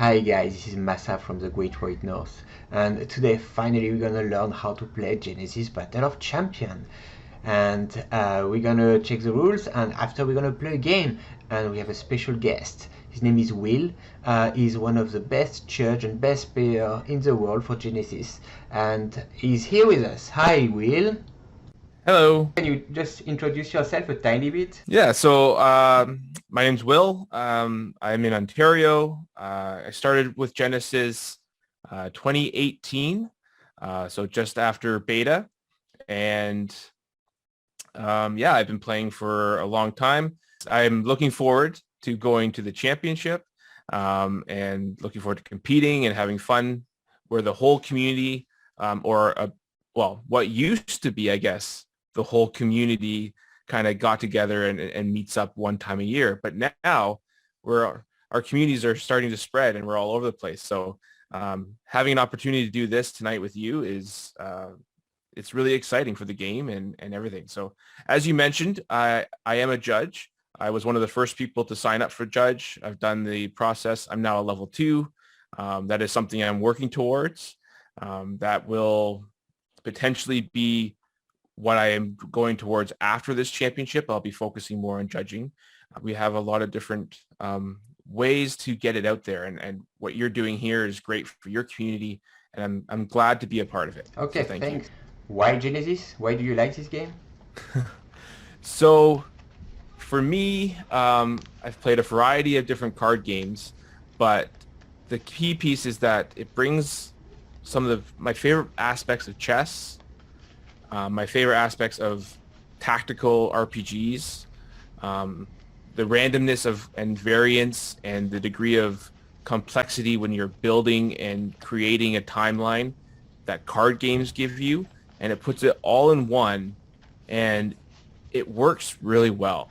Hi guys, this is Massa from the Great White North, and today finally we're gonna learn how to play Genesis Battle of Champion. And we're gonna check the rules, and after we're gonna play a game, and we have a special guest. His name is Will. He's one of the best judge and best player in the world for Genesis, and he's here with us. Hi Will. Hello. Can you just introduce yourself a tiny bit? Yeah, so my name's Will. I'm in Ontario. I started with Genesis 2018, so just after beta. And yeah, I've been playing for a long time. I'm looking forward to going to the championship and looking forward to competing and having fun where the whole community well, what used to be, I guess, the whole community kind of got together and meets up one time a year. But now our communities are starting to spread and we're all over the place. So having an opportunity to do this tonight with you is it's really exciting for the game and everything. So as you mentioned, I am a judge. I was one of the first people to sign up for judge. I've done the process. I'm now a level 2. That is something I'm working towards. That will potentially be what I am going towards after this championship. I'll be focusing more on judging. We have a lot of different ways to get it out there, and what you're doing here is great for your community, and I'm glad to be a part of it. Okay, so thank thanks. you. Why Genesis? Why do you like this game? So for me, I've played a variety of different card games, but the key piece is that it brings some of my favorite aspects of chess, my favorite aspects of tactical RPGs, the randomness of and variance and the degree of complexity when you're building and creating a timeline that card games give you, and it puts it all in one, and it works really well,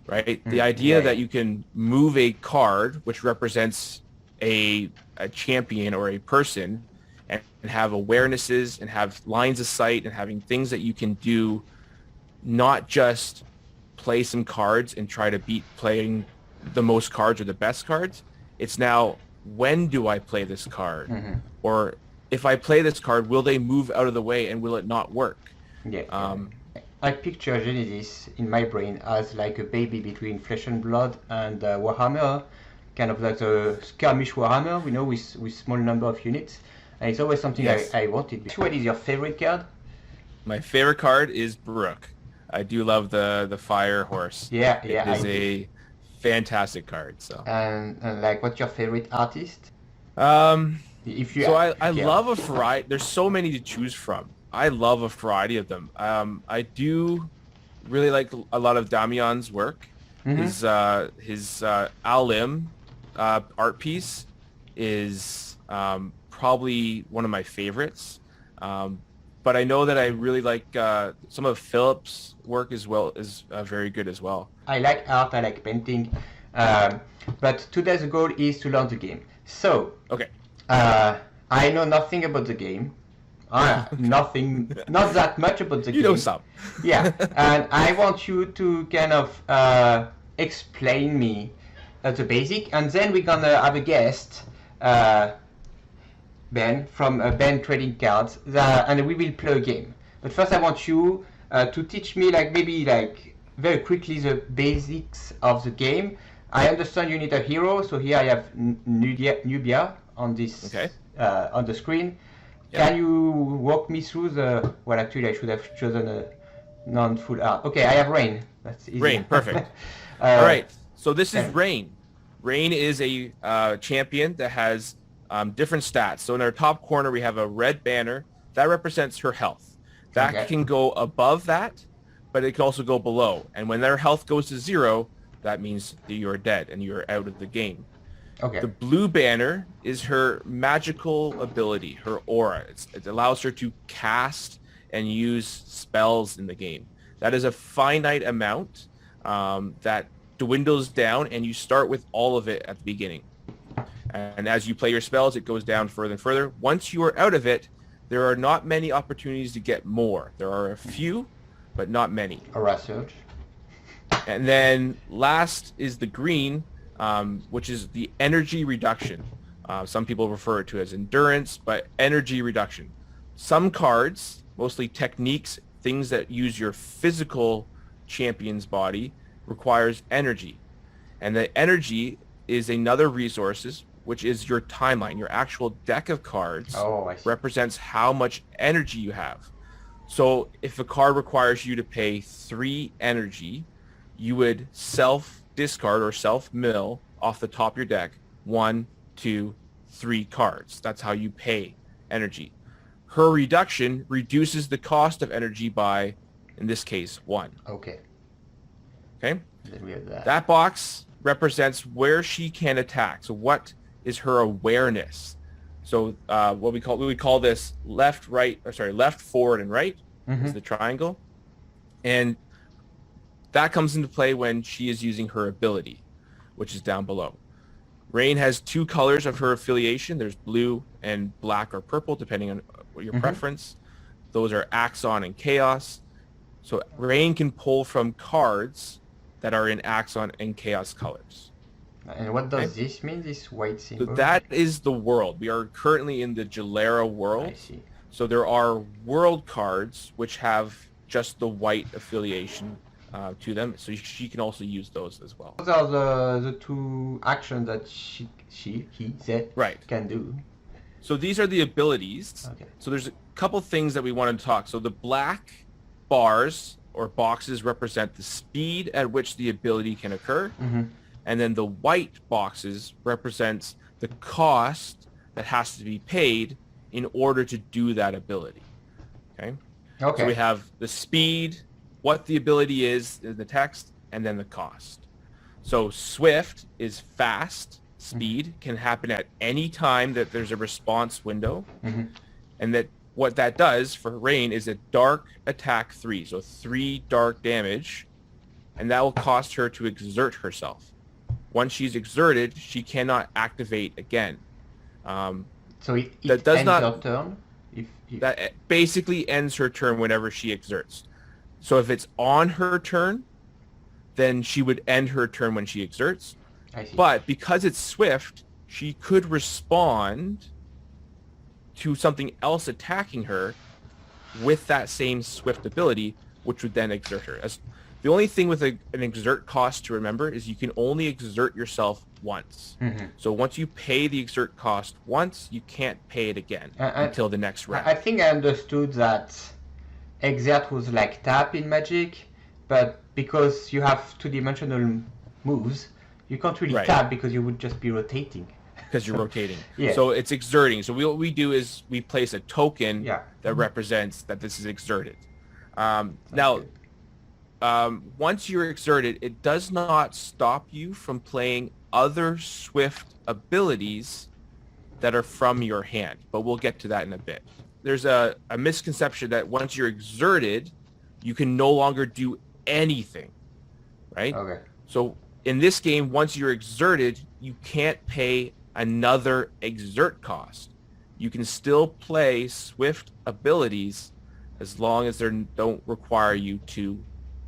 right? The idea that you can move a card, which represents a champion or a person, and have awarenesses and have lines of sight and having things that you can do, not just play some cards and try to beat playing the most cards or the best cards. It's now, when do I play this card? Or if I play this card, will they move out of the way and will it not work? I picture Genesis in my brain as like a baby between Flesh and Blood and Warhammer, kind of like the skirmish Warhammer, with small number of units. And it's always something I wanted. What is your favorite card? My favorite card is Brooke. I do love the fire horse. Yeah, it is a fantastic card. So. And like, what's your favorite artist? If you. So I love a variety. There's so many to choose from. I love a variety of them. I do really like a lot of Damian's work. His Al-Lim art piece is probably one of my favorites. But I know that I really like some of Philip's work as well is very good as well. I like art, I like painting, but today's goal is to learn the game. So, okay. I know nothing about the game. Nothing, not that much about the game. You know some. Yeah, and I want you to kind of explain me the basic, and then we're gonna have a guest, Ben from Ben Trading Cards, and we will play a game. But first I want you to teach me maybe very quickly the basics of the game. I understand you need a hero, so here I have Nubia on this on the screen. Yep. Can you walk me through the... Well, actually I should have chosen a non-full art. Okay, I have Rain. That's easy. Rain, perfect. All right, so this is Rain. Rain is a champion that has different stats. So in our top corner, we have a red banner that represents her health. That can go above that, but it can also go below. And when their health goes to 0, that means that you're dead and you're out of the game. The blue banner is her magical ability, her aura. It allows her to cast and use spells in the game. That is a finite amount that dwindles down, and you start with all of it at the beginning. And as you play your spells, it goes down further and further. Once you are out of it, there are not many opportunities to get more. There are a few, but not many. Aura Surge. And then last is the green. which is the energy reduction. Some people refer it to as endurance, but energy reduction. Some cards, mostly techniques, things that use your physical champion's body, requires energy. And the energy is another resources, which is your timeline. Your actual deck of cards represents how much energy you have. So if a card requires you to pay 3 energy, you would self-discard or self-mill off the top of your deck 1, 2, 3 cards. That's how you pay energy. Her reduction reduces the cost of energy by, in this case, 1. Okay. Okay? Then we have that. That box represents where she can attack. So what is her awareness? So what we call this left, forward, and right is the triangle. And that comes into play when she is using her ability, which is down below. Rain has 2 colors of her affiliation. There's blue and black or purple, depending on your preference. Those are Axon and Chaos. So Rain can pull from cards that are in Axon and Chaos colors. And what does this mean, this white symbol? So that is the world. We are currently in the Jalera world. I see. So there are world cards which have just the white affiliation to them. So she can also use those as well. Those are the 2 actions that they can do. So these are the abilities. Okay. So there's a couple things that we wanted to talk. So the black bars or boxes represent the speed at which the ability can occur. And then the white boxes represents the cost that has to be paid in order to do that ability. Okay? So we have the speed, what the ability is in the text, and then the cost. So swift is fast. Speed can happen at any time that there's a response window. And that what that does for Rain is a dark attack 3. So 3 dark damage. And that will cost her to exert herself. Once she's exerted, she cannot activate again. So it ends her turn? That basically ends her turn whenever she exerts. So if it's on her turn, then she would end her turn when she exerts. I see. But because it's swift, she could respond to something else attacking her with that same swift ability, which would then exert her. The only thing with an exert cost to remember is you can only exert yourself once. So once you pay the exert cost once, you can't pay it again until the next round. I think I understood that exert was like tap in Magic, but because you have 2-dimensional moves, you can't really tap because you would just be rotating. Because you're rotating. Yeah. So it's exerting. So what we do is we place a token that represents that this is exerted. Once you're exerted, it does not stop you from playing other swift abilities that are from your hand, but we'll get to that in a bit. There's a misconception that once you're exerted, you can no longer do anything, right? Okay. So in this game, once you're exerted, you can't pay another exert cost. You can still play swift abilities as long as they don't require you to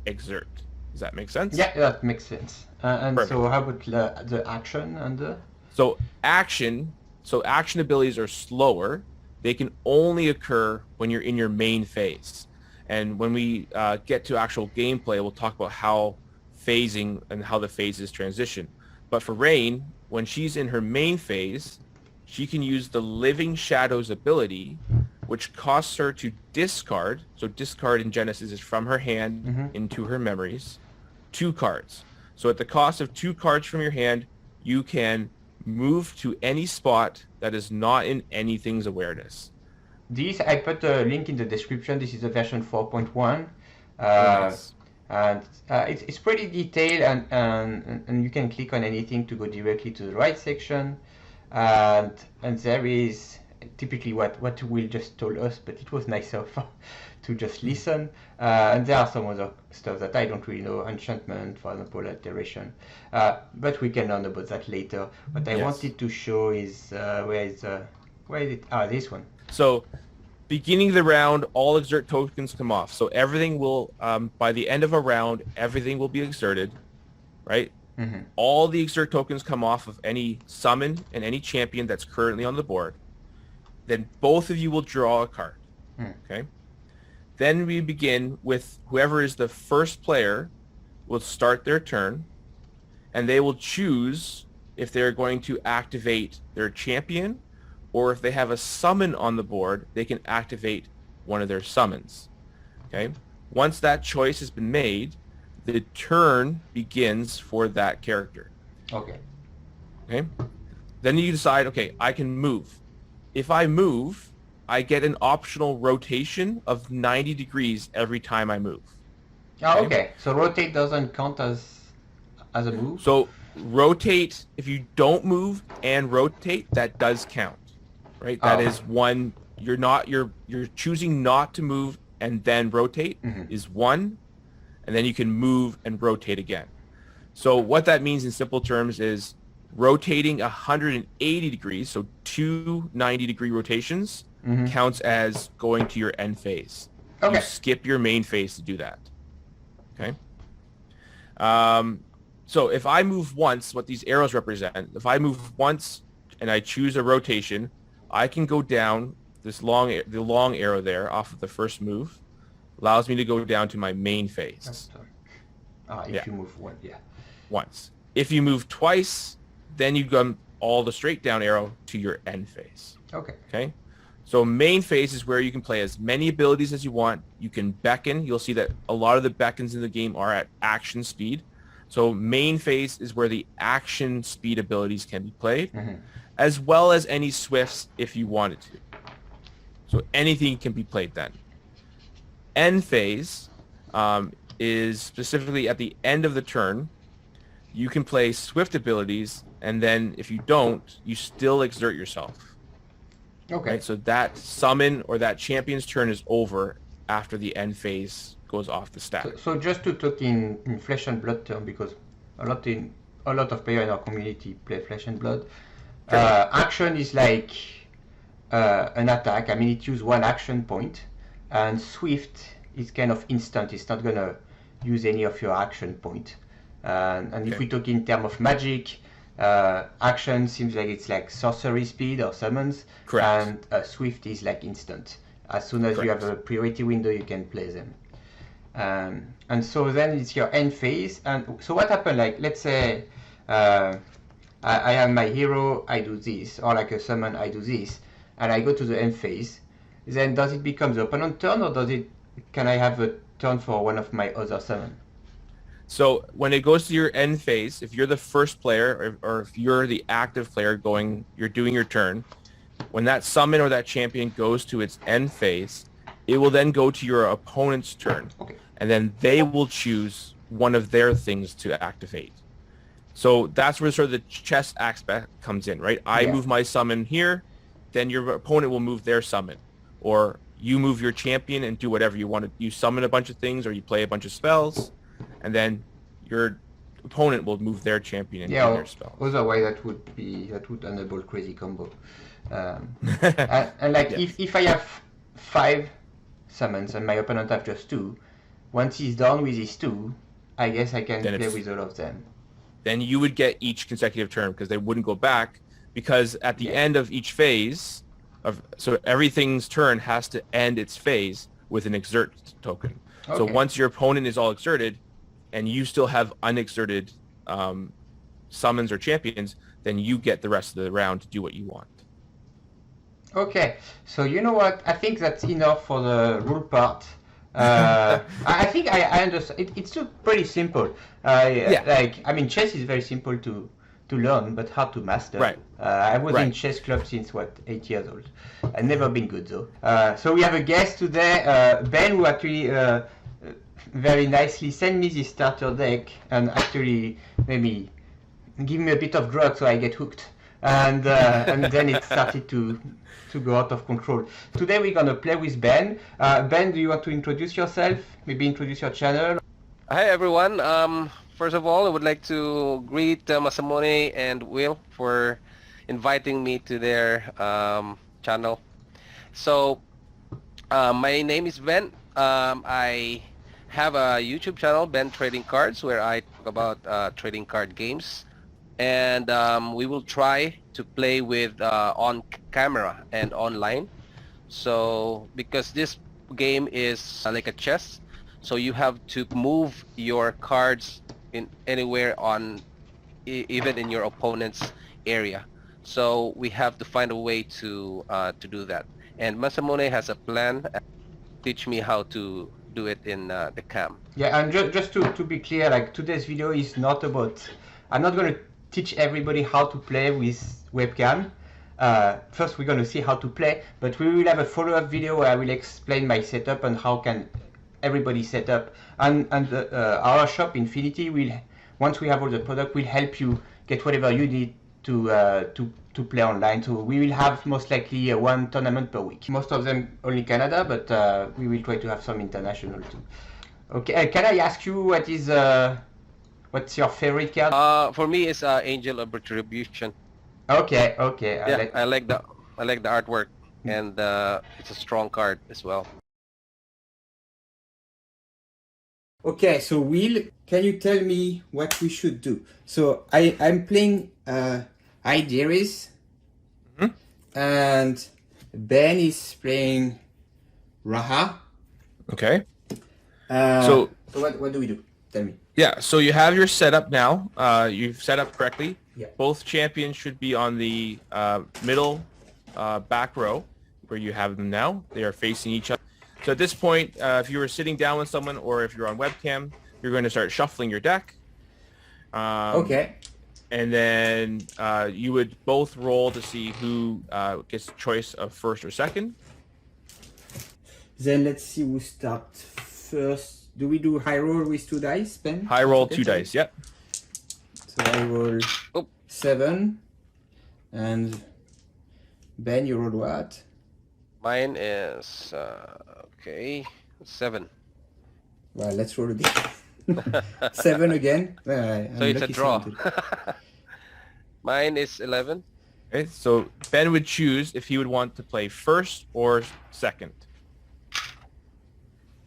exert. Does that make sense? Yeah, that makes sense. And Perfect. so how about the action and the... So action abilities are slower. They can only occur when you're in your main phase. And when we get to actual gameplay, we'll talk about how phasing and how the phases transition. But for Rain, when she's in her main phase, she can use the Living Shadows ability, which costs her to discard. So discard in Genesis is from her hand into her memories, 2 cards. So at the cost of 2 cards from your hand, you can move to any spot that is not in anything's awareness. This, I put a link in the description. This is the version 4.1. Nice. And it's pretty detailed, and you can click on anything to go directly to the right section. And there is typically what Will just told us, but it was nicer to just listen. And there are some other stuff that I don't really know, enchantment, for example, alteration. But we can learn about that later. What I wanted to show is where is it? This one. So beginning of the round, all exert tokens come off. So everything will, by the end of a round, everything will be exerted, right? Mm-hmm. All the exert tokens come off of any summon and any champion that's currently on the board. Then both of you will draw a card. Okay. Then we begin with whoever is the first player will start their turn, and they will choose if they're going to activate their champion, or if they have a summon on the board, they can activate one of their summons. Okay. Once that choice has been made, the turn begins for that character. Okay. Okay. Then you decide, okay, I can move. If I move, I get an optional rotation of 90 degrees every time I move. Oh, okay. So rotate doesn't count as a move? So rotate, if you don't move and rotate, that does count, right? That is one. You're choosing not to move and then rotate is one, and then you can move and rotate again. So what that means in simple terms is rotating 180 degrees, so two 90-degree rotations counts as going to your end phase. Okay. You skip your main phase to do that. Okay. So if I move once, what these arrows represent, if I move once and I choose a rotation, I can go down the long arrow there off of the first move, allows me to go down to my main phase. If you move one, once. If you move twice, then you go all the straight down arrow to your end phase. Okay. So main phase is where you can play as many abilities as you want. You can beckon. You'll see that a lot of the beckons in the game are at action speed. So main phase is where the action speed abilities can be played, as well as any swifts if you wanted to. So anything can be played then. End phase is specifically at the end of the turn. You can play swift abilities, and then if you don't, you still exert yourself. Okay. Right? So that summon or that champion's turn is over after the end phase goes off the stack. So just to talk in flesh and blood term, because a lot of players in our community play flesh and blood. Sure. Action is like an attack. I mean, it uses one action point, and swift is kind of instant. It's not gonna use any of your action point. And if we talk in terms of magic, action seems like it's like sorcery speed or summons. Correct. And swift is like instant. As soon as you have a priority window, you can play them. And so then it's your end phase. And so what happened? Like, let's say I am my hero, I do this, or like a summon, I do this, and I go to the end phase. Then does it become the opponent turn, or can I have a turn for one of my other summon? So when it goes to your end phase, if you're the first player or if you're the active player you're doing your turn, when that summon or that champion goes to its end phase, it will then go to your opponent's turn. Okay. And then they will choose one of their things to activate. So that's where sort of the chess aspect comes in, right? I move my summon here, then your opponent will move their summon. Or you move your champion and do whatever you want to. You summon a bunch of things or you play a bunch of spells, and then your opponent will move their champion and do their spell. Otherwise that would enable crazy combo. And like if I have 5 summons and my opponent have just 2, once he's done with his 2, I guess I can play with all of them. Then you would get each consecutive turn because they wouldn't go back, because at the end of each phase, so everything's turn has to end its phase with an exert token. Okay. So once your opponent is all exerted and you still have unexerted summons or champions, then you get the rest of the round to do what you want. Okay, so you know what? I think that's enough for the rule part. I think I understand. It's still pretty simple. Like, I mean, chess is very simple to learn, but hard to master. Right. I was in chess club since 8 years old. I've never been good though. So we have a guest today, Ben, who actually very nicely sent me this starter deck and actually maybe give me a bit of drug so I get hooked. And then it started to go out of control. Today we're gonna play with Ben. Ben, do you want to introduce yourself? Maybe introduce your channel? Hi everyone. First of all, I would like to greet Masamune and Will for inviting me to their channel. So my name is Ben. I have a YouTube channel, Ben Trading Cards, where I talk about trading card games. And we will try to play with on camera and online. So because this game is like a chess, so you have to move your cards in anywhere on even in your opponent's area. So we have to find a way to do that. And Masamune has a plan. Teach me how to do it in the cam. Yeah, and just to be clear, like today's video is not about. I'm not going to teach everybody how to play with webcam. First, we're going to see how to play, but we will have a follow-up video where I will explain my setup and how can everybody set up. And our shop Infinity will, once we have all the product, will help you get whatever you need to play online. So we will have most likely one tournament per week. Most of them only Canada, but we will try to have some international too. Okay, can I ask you what's your favorite card? For me, it's Angel of Retribution. Okay. Yeah, I like the artwork, and it's a strong card as well. Okay, so Will, can you tell me what we should do? So I'm playing Idiris, and Ben is playing Raha. Okay. So what do we do? Tell me. Yeah, so you have your setup now. You've set up correctly. Yeah. Both champions should be on the middle back row where you have them now. They are facing each other. So at this point, if you were sitting down with someone or if you're on webcam, you're going to start shuffling your deck. Okay. And then you would both roll to see who gets the choice of first or second. Then let's see who starts first. Do we do high roll with 2 dice, Ben? High roll 2 dice, yep. So I roll 7, and Ben, you roll what? Mine is okay, 7. Well, let's roll again. 7 again. So it's a draw. Mine is 11. Okay, so Ben would choose if he would want to play first or second.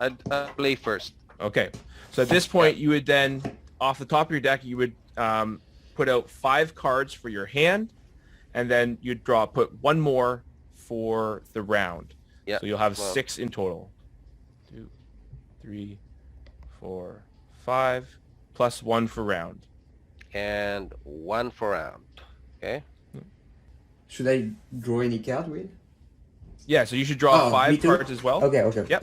I'd play first. Okay, so at this point, you would then, off the top of your deck, you would put out 5 cards for your hand, and then you'd put 1 more for the round. Yeah. So you'll have 6 in total. 2, 3, 4, 5, plus 1 for round. And 1 for round. Okay. Should I draw any card, Will? Yeah, so you should draw 5 cards as well. Okay.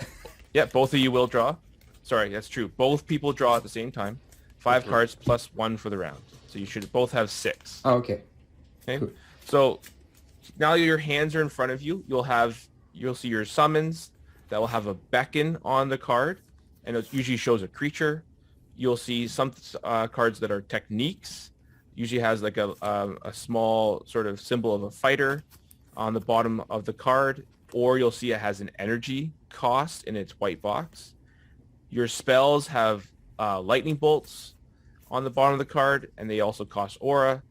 Yep, both of you will draw. Sorry, that's true. Both people draw at the same time. 5 cards plus 1 for the round. So you should both have 6. Oh, okay. Okay. Cool. So now your hands are in front of you. You'll see your summons that will have a beckon on the card, and it usually shows a creature. You'll see some cards that are techniques. Usually has like a small sort of symbol of a fighter on the bottom of the card, or you'll see it has an energy cost in its white box. Your spells have lightning bolts on the bottom of the card, and they also cost aura.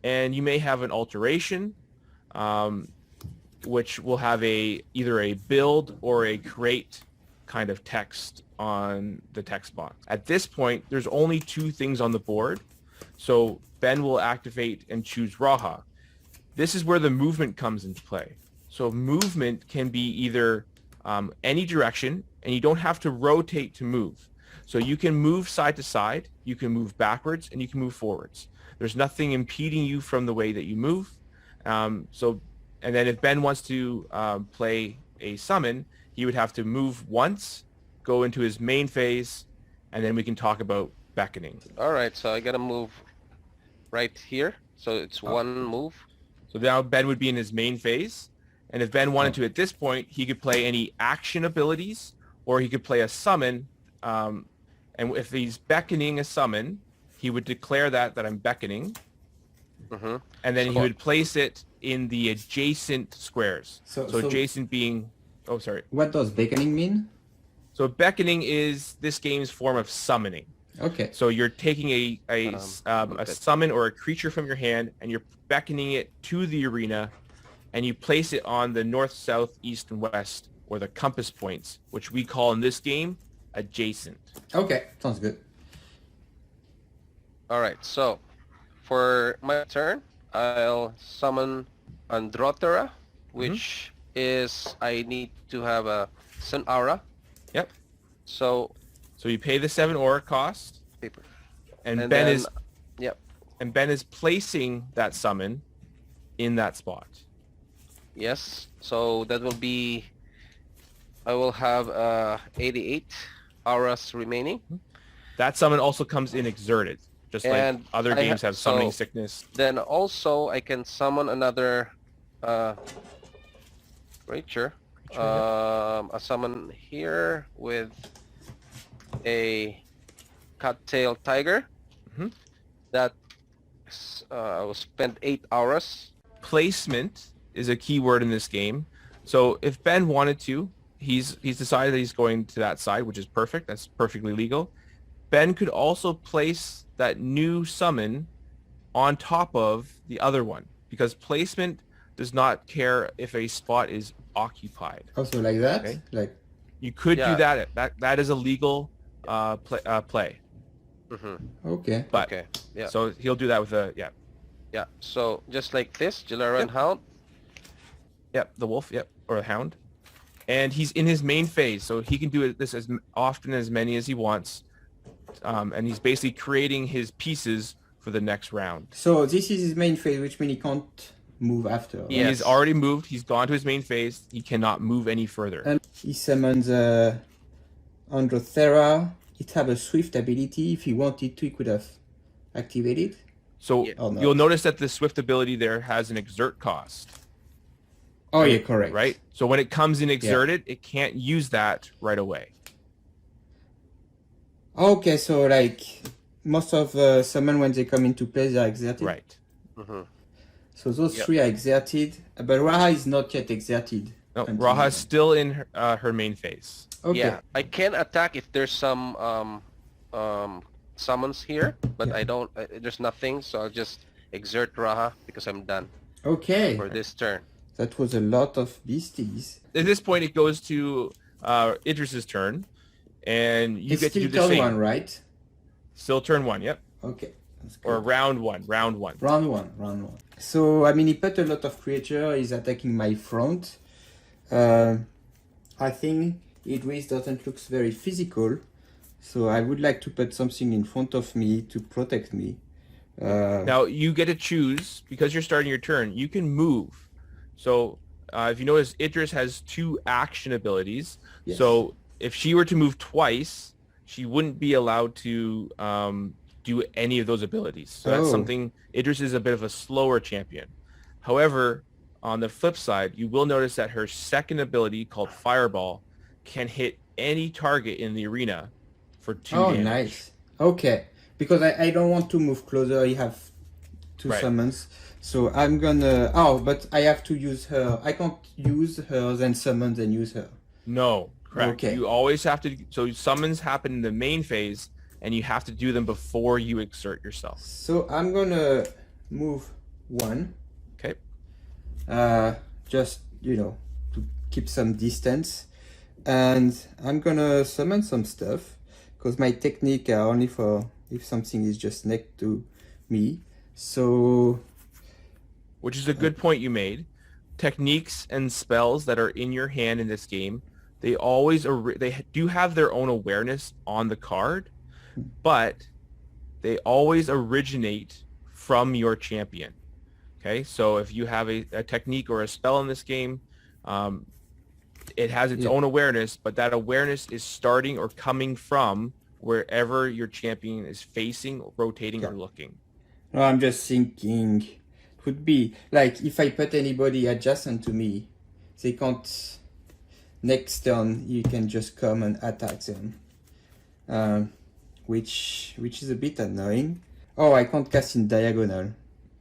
And you may have an alteration, which will have either a build or a create kind of text on the text box. At this point, there's only 2 things on the board. So Ben will activate and choose Raha. This is where the movement comes into play. So movement can be either any direction, and you don't have to rotate to move. So you can move side to side, you can move backwards, and you can move forwards. There's nothing impeding you from the way that you move. And then if Ben wants to play a summon, he would have to move once, go into his main phase, and then we can talk about beckoning. All right, so I gotta move right here. So it's 1 move. So now Ben would be in his main phase. And if Ben wanted to at this point, he could play any action abilities, or he could play a summon. And if he's beckoning a summon, he would declare that I'm beckoning. Mm-hmm. And then he would place it in the adjacent squares. So adjacent being... Oh, sorry. What does beckoning mean? So beckoning is this game's form of summoning. Okay. So you're taking a summon or a creature from your hand, and you're beckoning it to the arena, and you place it on the north, south, east, and west, or the compass points, which we call in this game adjacent. Okay, sounds good. All right, so for my turn, I'll summon Androthera, which is I need to have a Sun Aura. Yep. So you pay the 7 aura cost, paper. and And Ben then, is yep, placing that summon in that spot. yes. So that will be, I will have 88 auras remaining. That summon also comes in exerted, just And like other I games ha- have summoning so- sickness. Then also I can summon another creature. A summon here with a cattail tiger. Mhm. That I will spend 8 hours. Placement is a key word in this game. So if Ben wanted to, he's decided that he's going to that side, which is perfect. That's perfectly legal. Ben could also place that new summon on top of the other one, because placement does not care if a spot is occupied. Also like that? Okay. Like, You could Yeah. do that. That is a legal play. Mm-hmm. okay. But Okay. Yeah. so he'll do that with Yeah. So just like this, Jalaran Hound. the wolf, or the hound. And he's in his main phase, so he can do this as often as many as he wants. And he's basically creating his pieces for the next round. So this is his main phase, which means he can't move after. right? Yeah. He's Yes. already moved. He's gone to his main phase. He cannot move any further. And he summons Androthera. It have a swift ability. If he wanted to, he could have activated. So Yeah. Oh, no. you'll notice that the swift ability there has an exert cost. Oh, yeah, correct. Right? So when it comes in exerted, it can't use that right away. Okay, so like most of summon when they come into play, they are exerted. Right. Mm-hmm. So those Yep. 3 are exerted, but Raha is not yet exerted. No, until Raha's now. still in her main phase. Okay. Yeah. I can attack if there's some summons here, but Yeah. I don't. There's nothing, so I'll just exert Raha because I'm done Okay. for this turn. That was a lot of beasties. At this point, it goes to Idris's turn, and you It's get to still do the turn same. 1, right? Still turn 1, yep. Okay. That's Or good. round 1. Round one. So, I mean, he put a lot of creature. He's attacking my front. I think Idris doesn't look very physical. So I would like to put something in front of me to protect me. Now, you get to choose, because you're starting your turn, you can move. So, if you notice, Idris has 2 action abilities. Yes. So, if she were to move twice, she wouldn't be allowed to do any of those abilities. So that's Oh. something, Idris is a bit of a slower champion. However, on the flip side, you will notice that her second ability, called Fireball, can hit any target in the arena for 2 Oh, damage. nice. Okay. Because I don't want to move closer. I have 2 Right. summons. So I'm gonna... Oh, but I have to use her. I can't use her, then summon, then use her. No, correct. Okay. You always have to, so summons happen in the main phase, and you have to do them before you exert yourself. So I'm gonna move 1. Okay. Just, to keep some distance. And I'm gonna summon some stuff. Because my technique are only for if something is just next to me. So... Which is a good point you made. Techniques and spells that are in your hand in this game, they always they do have their own awareness on the card, but they always originate from your champion. Okay, so if you have a technique or a spell in this game, it has its own awareness, but that awareness is starting or coming from wherever your champion is facing, rotating, or looking. No, I'm just thinking... Could be like if I put anybody adjacent to me, they can't. Next turn, you can just come and attack them, which is a bit annoying. Oh, I can't cast in diagonal.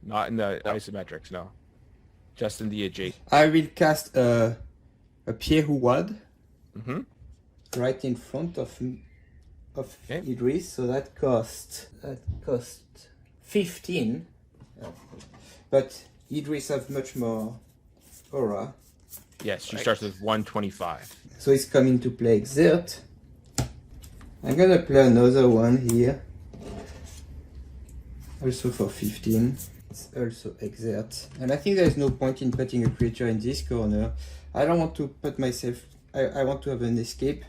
Not in the isometrics, no. Just in the adjacent. I will cast a Pierrot Mm-hmm. right in front of Okay. Idris, so that cost 15. But Idris has much more aura. Yes, she Right. starts with 125. So it's coming to play exert. I'm gonna play another one here. Also for 15. It's also exert. And I think there's no point in putting a creature in this corner. I don't want to put myself... I want to have an escape.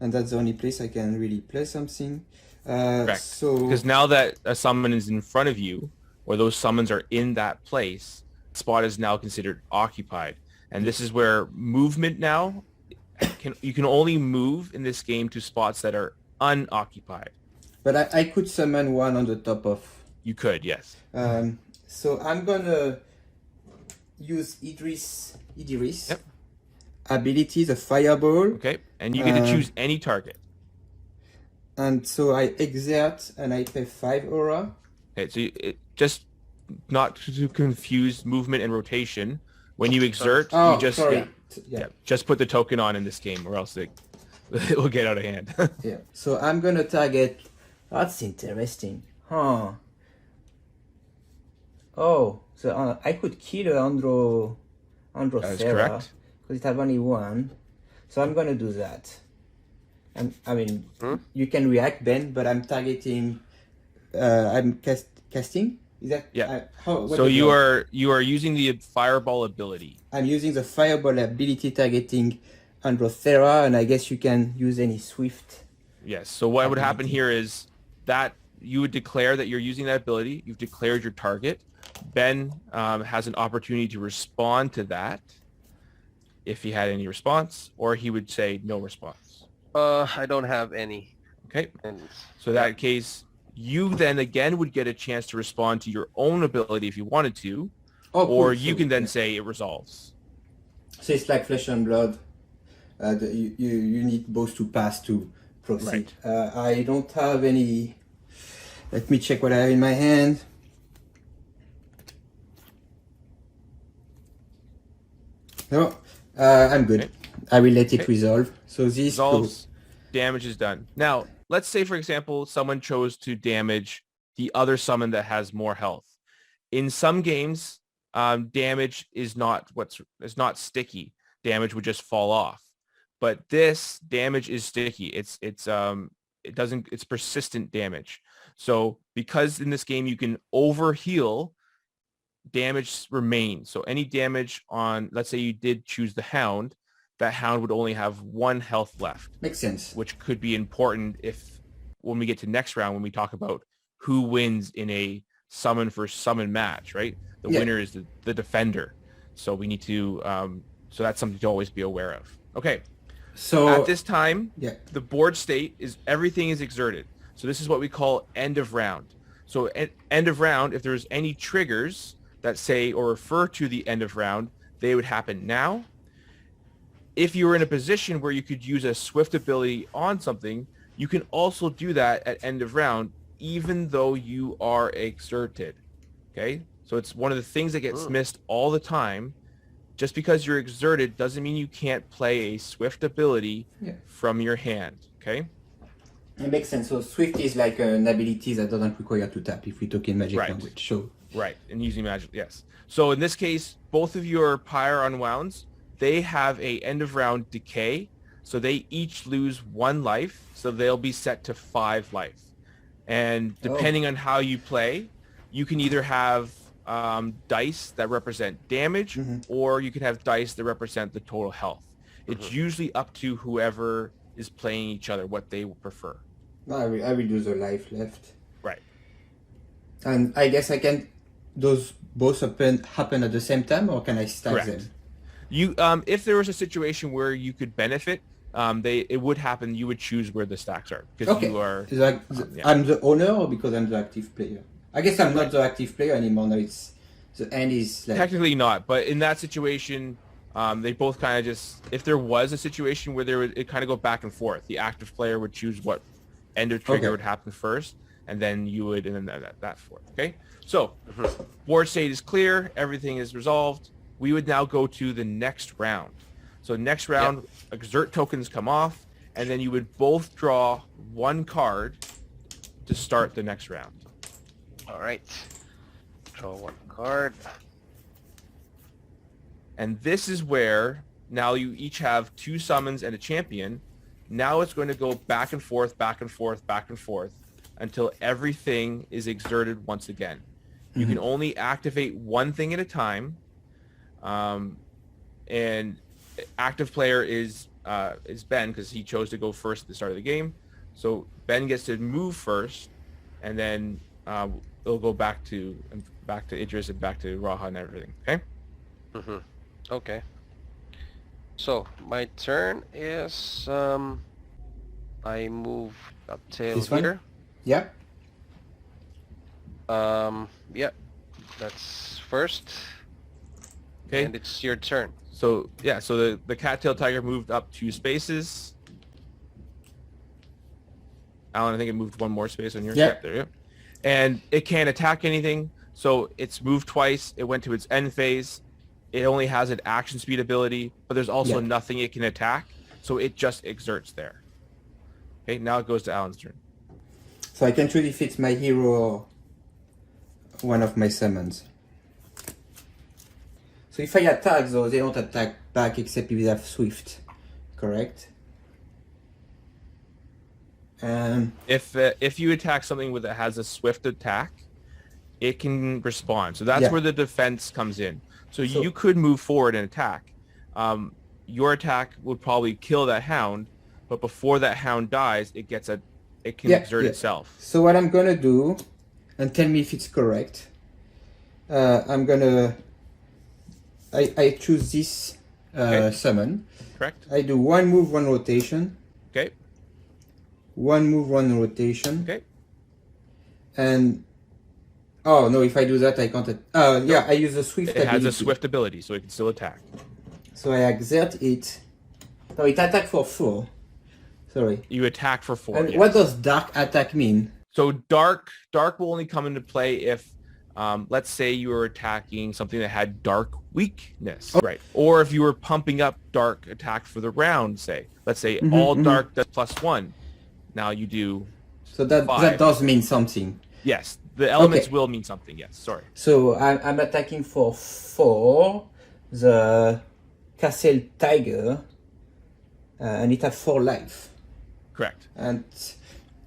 And that's the only place I can really play something. Correct. So... Because now that a summon is in front of you, or those summons are in that place, the spot is now considered occupied. And this is where movement now, you can only move in this game to spots that are unoccupied. But I could summon one on the top of... You could, yes. So I'm gonna use Idris. Yep. Ability, the fireball. Okay, and you get to choose any target. And so I exert and I pay 5 aura. Okay, so just not to confuse movement and rotation. When you exert, you just just put the token on in this game, or else it will get out of hand. Yeah. So I'm gonna target. That's interesting, huh? Oh, so I could kill Andro That is Serra correct. because it have only one. So I'm gonna do that. And I mean, you can react, Ben, but I'm targeting. I'm casting. Is that So you are using the fireball ability. I'm using the fireball ability targeting Androthera, and I guess you can use any swift. Yes. So what would happen here is that you would declare that you're using that ability. You've declared your target. Ben has an opportunity to respond to that if he had any response, or he would say no response. I don't have any. Okay. So in that case, you then again would get a chance to respond to your own ability if you wanted to, or you can then say it resolves. So it's like Flesh and Blood. You need both to pass to proceed. Right. I don't have any. Let me check what I have in my hand. No, I'm good. Okay. I will let it resolve. So this resolves, damage is done. Now, let's say, for example, someone chose to damage the other summon that has more health. In some games, damage is not sticky. Damage would just fall off. But this damage is sticky. It's persistent damage. So because in this game you can overheal, damage remains. So any damage on, let's say you did choose the Hound, that Hound would only have 1 health left. Makes sense. Which could be important when we get to next round, when we talk about who wins in a summon versus summon match, right? The winner is the defender. So we need to, so that's something to always be aware of. Okay. So at this time, the board state is everything is exerted. So this is what we call end of round. So at end of round, if there's any triggers that say or refer to the end of round, they would happen now. If you were in a position where you could use a swift ability on something, you can also do that at end of round, even though you are exerted. Okay? So it's one of the things that gets missed all the time. Just because you're exerted doesn't mean you can't play a swift ability from your hand. Okay? It makes sense. So swift is like an ability that doesn't require to tap if we talk in magic language. So right, and using magic, yes. So in this case, both of your Pyre Unwounds, they have a end of round decay, so they each lose 1 life, so they'll be set to 5 life. And depending on how you play, you can either have dice that represent damage, or you can have dice that represent the total health. It's usually up to whoever is playing each other what they prefer. I will do the life left. Right. And I guess I can. Those both happen at the same time, or can I stack them? You, if there was a situation where you could benefit, it would happen. You would choose where the stacks are because you are. I'm the owner, or because I'm the active player. I guess I'm not the active player anymore. No, it's the end is like... Technically not, but in that situation, they both kind of just. If there was a situation where it kind of go back and forth, the active player would choose what end of trigger would happen first, and then you would, and then that forth. Okay, so board state is clear. Everything is resolved. We would now go to the next round. So next round, exert tokens come off, and then you would both draw 1 card to start the next round. All right. Draw 1 card. And this is where now you each have 2 summons and a champion. Now it's going to go back and forth, back and forth, back and forth until everything is exerted once again. You can only activate one thing at a time, and active player is Ben because he chose to go first at the start of the game. So Ben gets to move first, and then it'll go back to Idris and back to Raha and everything. Okay. Okay. So my turn is I move up tail This one? here. Yeah. Yeah, that's first. Okay. And it's your turn. So yeah, so the cattail tiger moved up 2 spaces. Alan, I think it moved 1 more space on yours. Yeah. There you go. And it can't attack anything, so it's moved twice. It went to its end phase. It only has an action speed ability, but there's also nothing it can attack, so it just exerts there. Okay, now it goes to Alan's turn. So I can choose if it's my hero or one of my summons. So if I attack, though, they don't attack back except if they have Swift, correct? If you attack something that has a swift attack, it can respond. So that's where the defense comes in. So you could move forward and attack. Your attack would probably kill that hound, but before that hound dies, it can exert itself. So what I'm gonna do, and tell me if it's correct. I choose this summon. Correct. I do 1 move, 1 rotation. Okay. 1 move, 1 rotation. Okay. And oh no, if I do that I can't. I use a Swift ability. It has a swift ability, so it can still attack. So I exert it. No, it attack for 4. Sorry. You attack for 4. And yes. what does dark attack mean? So dark will only come into play if, let's say you were attacking something that had dark weakness, right? Or if you were pumping up dark attack for the round, say. Let's say all dark does +1. Now you do. So that does mean something. Yes, the elements will mean something. Yes, sorry. So I'm attacking for 4. The Castle Tiger, and it has 4 life. Correct. And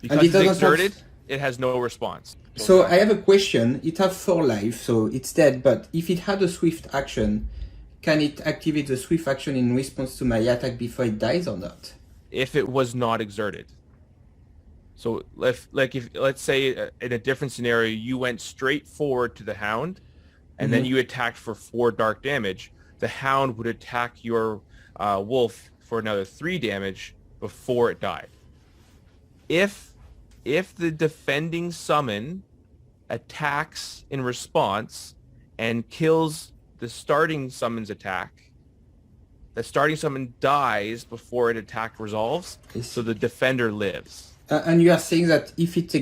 because it it's doesn't exerted, it has no response. So I have a question. It has 4 life, so it's dead. But if it had a swift action, can it activate the swift action in response to my attack before it dies or not? If it was not exerted. So if let's say in a different scenario, you went straight forward to the hound, and then you attacked for 4 dark damage, the hound would attack your wolf for another 3 damage before it died. If the defending summon attacks in response and kills the starting summon's attack, the starting summon dies before an attack resolves, so the defender lives. And you are saying that if it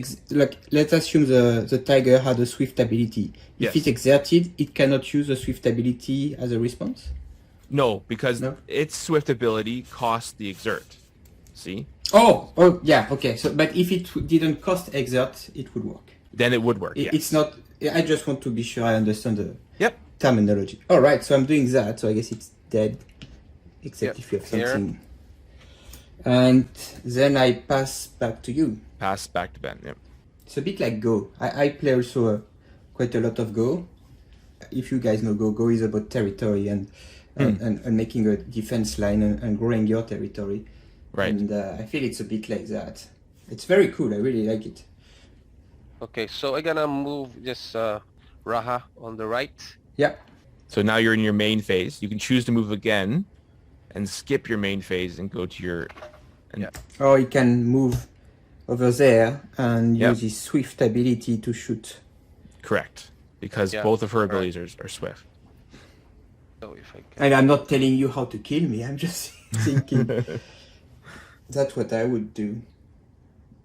let's assume the tiger had a swift ability. If it exerted, it cannot use the swift ability as a response? No, because its swift ability costs the exert. See? Oh, yeah, okay. So, but if it didn't cost exert, it would work. Then it would work. It's not. I just want to be sure I understand the terminology. All right, so I'm doing that. So I guess it's dead, except if you have something. And then I pass back to you. Pass back to Ben. Yep. It's a bit like Go. I play also quite a lot of Go. If you guys know Go, Go is about territory and making a defense line and growing your territory. Right. And I feel it's a bit like that. It's very cool. I really like it. Okay, so I'm gonna move just Raha on the right. Yeah. So now you're in your main phase. You can choose to move again and skip your main phase and go to your... Or you can move over there and use his swift ability to shoot. Correct. Because both of her abilities are swift. So if I can... And I'm not telling you how to kill me. I'm just thinking that's what I would do.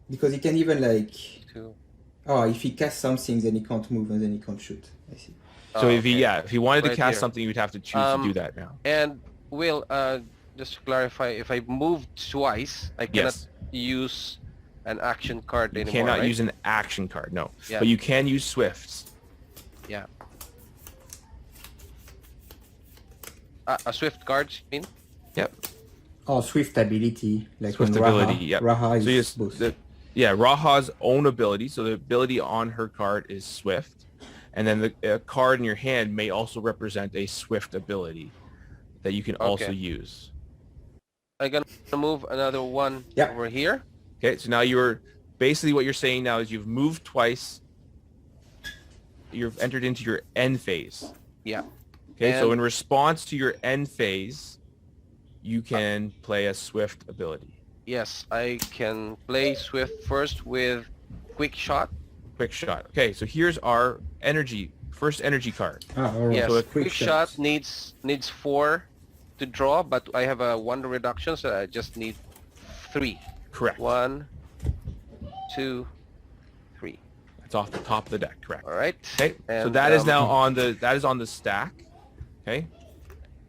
Because he can even if he casts something, then he can't move and then he can't shoot. I see. So if he wanted to cast here. something, you'd have to choose to do that now. And Will, just to clarify, if I move twice, I cannot use an action card anymore. You cannot right? use an action card, no. Yeah. But you can use swifts. Yeah. A swift card, you mean? Yep. or Swift ability, like Swift when ability, yeah. Raha So is both. Raha's own ability. So the ability on her card is Swift, and then the card in your hand may also represent a Swift ability that you can also use. I'm gonna move another one over here. Okay, so now basically what you're saying now is you've moved twice. You've entered into your end phase. Yeah. Okay, so in response to your end phase, you can play a Swift ability. Yes, I can play Swift first with Quick Shot. Quick Shot. Okay, so here's our first energy card. All right. Yes, So Quick Shot needs 4 to draw, but I have a 1 reduction, so I just need 3. Correct. 1, 2, 3. It's off the top of the deck, correct. All right. Okay, and, so that is now on the stack. Okay.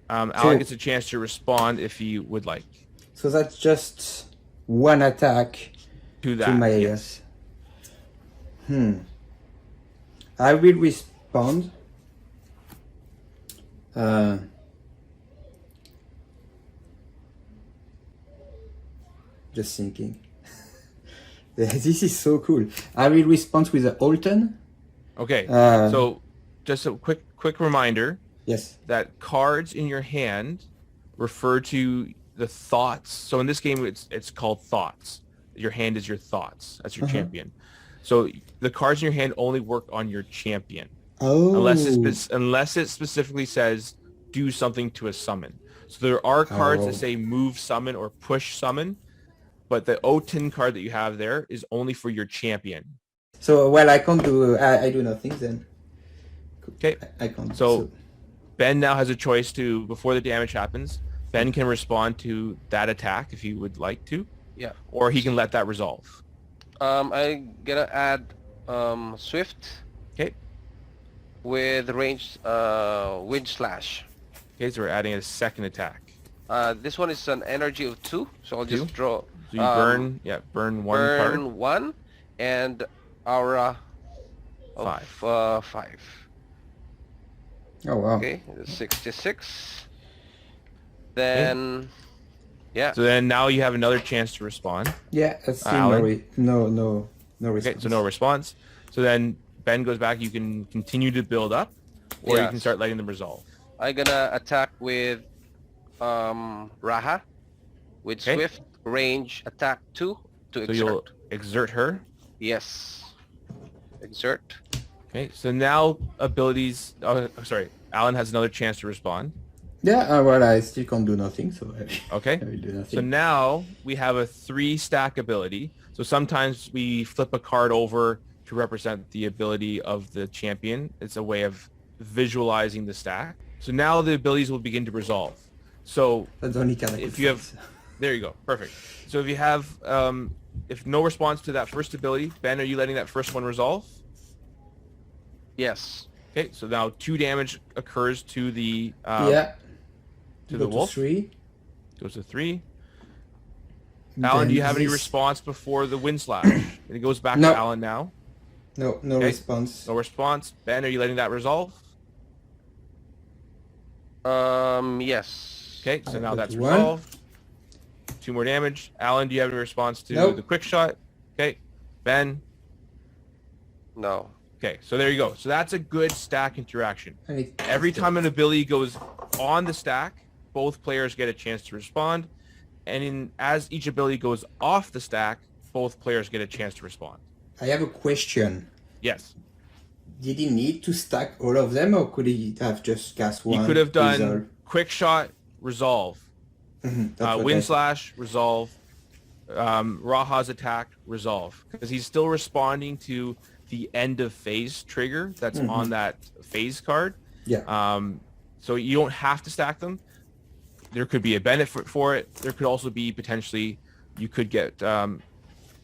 Alan gets a chance to respond if he would like. So that's just one attack to my yes. I will respond. Just thinking. This is so cool. I will respond with a Alton. Okay. So just a quick reminder. Yes. That cards in your hand refer to the thoughts. So in this game, it's called thoughts. Your hand is your thoughts. That's your champion. So the cards in your hand only work on your champion. Oh. Unless it specifically says do something to a summon. So there are cards that say move summon or push summon, but the O10 card that you have there is only for your champion. So I can't do. I do nothing then. Okay. I can't. So Ben now has a choice to, before the damage happens, Ben can respond to that attack if he would like to. Yeah. Or he can let that resolve. I'm gonna add Swift. Okay. With ranged Wind Slash. Okay, so we're adding a second attack. This one is an energy of 2, so I'll just draw. So you burn one card. Burn 1 and aura of 5. Oh wow. Okay, 66. Then, yeah. So then now you have another chance to respond. Yeah, that's Alan? no response. Okay, so no response. So then Ben goes back. You can continue to build up, or you can start letting them resolve. I'm gonna attack with Raha with Swift range attack 2 to exert. So you'll exert her. Yes. Exert. Okay, so now abilities. Oh, sorry. Alan has another chance to respond. Yeah, well, I still can't do nothing, so okay. I will do nothing. So now we have a 3-stack ability. So sometimes we flip a card over to represent the ability of the champion. It's a way of visualizing the stack. So now the abilities will begin to resolve. So that's only if you have, there you go, perfect. So if you have, if no response to that first ability, Ben, are you letting that first one resolve? Yes. Okay, so now 2 damage occurs to the to go the wolf. 3. Goes to 3. Alan, do you have any response before the wind slash? And it goes back to Alan now. No response. No response. Ben, are you letting that resolve? Yes. Okay, so now that's resolved. 2 more damage. Alan, do you have any response to the quick shot? Okay. Ben? No. Okay, so there you go. So that's a good stack interaction. Every time an ability goes on the stack, both players get a chance to respond. And as each ability goes off the stack, both players get a chance to respond. I have a question. Yes. Did he need to stack all of them, or could he have just cast one? He could have done quick shot, resolve, wind slash, resolve, Raha's attack, resolve, because he's still responding to the end of phase trigger that's on that phase card. Yeah. So you don't have to stack them. There could be a benefit for it. There could also be potentially, you could get,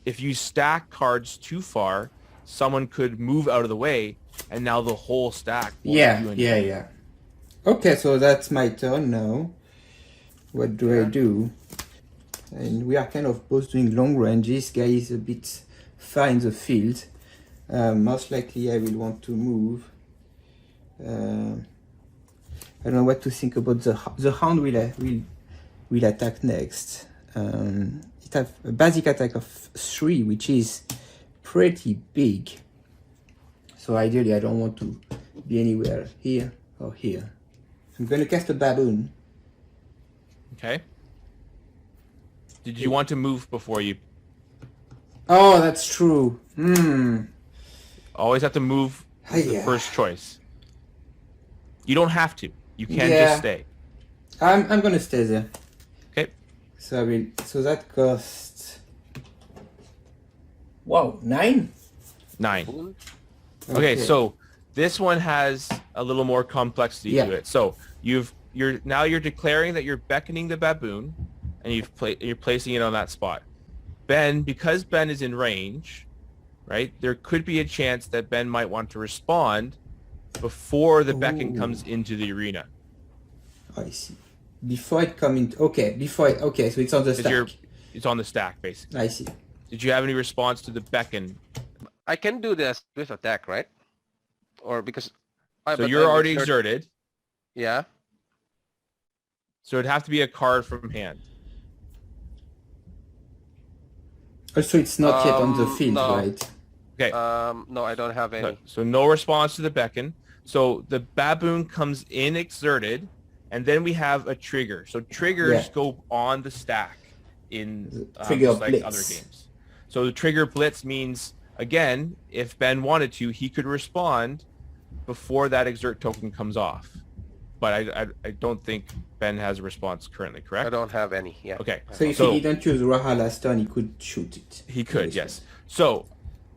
if you stack cards too far, someone could move out of the way, and now the whole stack won't do anything. Yeah. Okay, so that's my turn now. What do I do? And we are kind of both doing long range. This guy is a bit far in the field. Most likely I will want to move. I don't know what to think about the hound will will attack next. It has a basic attack of 3, which is pretty big. So ideally, I don't want to be anywhere here or here. I'm going to cast a baboon. Okay. Did you want to move before you? Oh, that's true. Always have to move as the Yeah. first choice. You don't have to. You can Yeah. just stay. I'm going to stay there. Okay. So I will. So that costs. Wow, 9. 9. Okay, so this one has a little more complexity Yeah. to it. So you're declaring that you're beckoning the baboon, and you're placing it on that spot. Ben, because Ben is in range, right? There could be a chance that Ben might want to respond before the beckon comes into the arena. I see. Before it come in. Okay. Okay. So it's on the stack. It's on the stack, basically. I see. Did you have any response to the beckon? I can do this with attack, right? Or because... So you're already exerted. Yeah. So it'd have to be a card from hand. Also, it's not yet on the field, no. right? Okay. No, I don't have any. So no response to the beckon. So the baboon comes in exerted, and then we have a trigger. So triggers go on the stack in Trigger just like blitz. other games. So the trigger blitz means, again, if Ben wanted to, he could respond before that exert token comes off. But I don't think Ben has a response currently, correct? I don't have any. Yeah. Okay. So if he didn't use Raha last turn, he could shoot it. He could, yes. So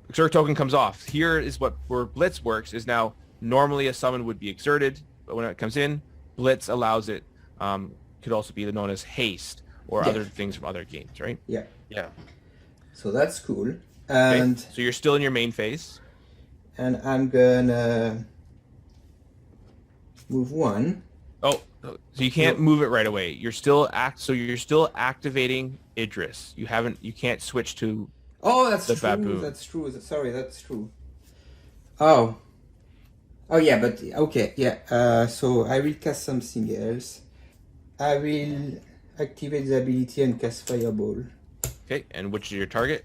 exert token comes off. Here is where blitz works. Is now normally a summon would be exerted, but when it comes in, blitz allows it. Could also be known as haste or other things from other games, right? Yeah. Yeah. So that's cool. Okay. And So you're still in your main phase. and I'm gonna move 1. Oh, so you can't move it right away. You're still activating Idris. You can't switch to. Oh, that's The true. baboon. That's true. Sorry, that's true. Oh. Oh yeah, but okay, yeah. So I will cast something else. I will activate the ability and cast Fireball. Okay, and which is your target?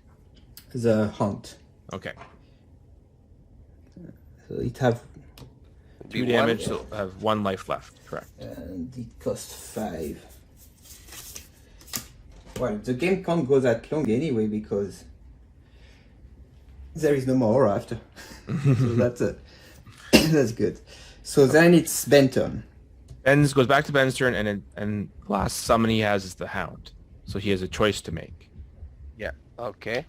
The hunt. Okay. So it have 2 damage, so have 1 life left. Correct. and it costs 5. Well, the game can't go that long anyway because there is no more after. So that's that's good. So then it's Benton. Goes back to Ben's turn, and last summon he has is the Hound. So he has a choice to make. Yeah. Okay.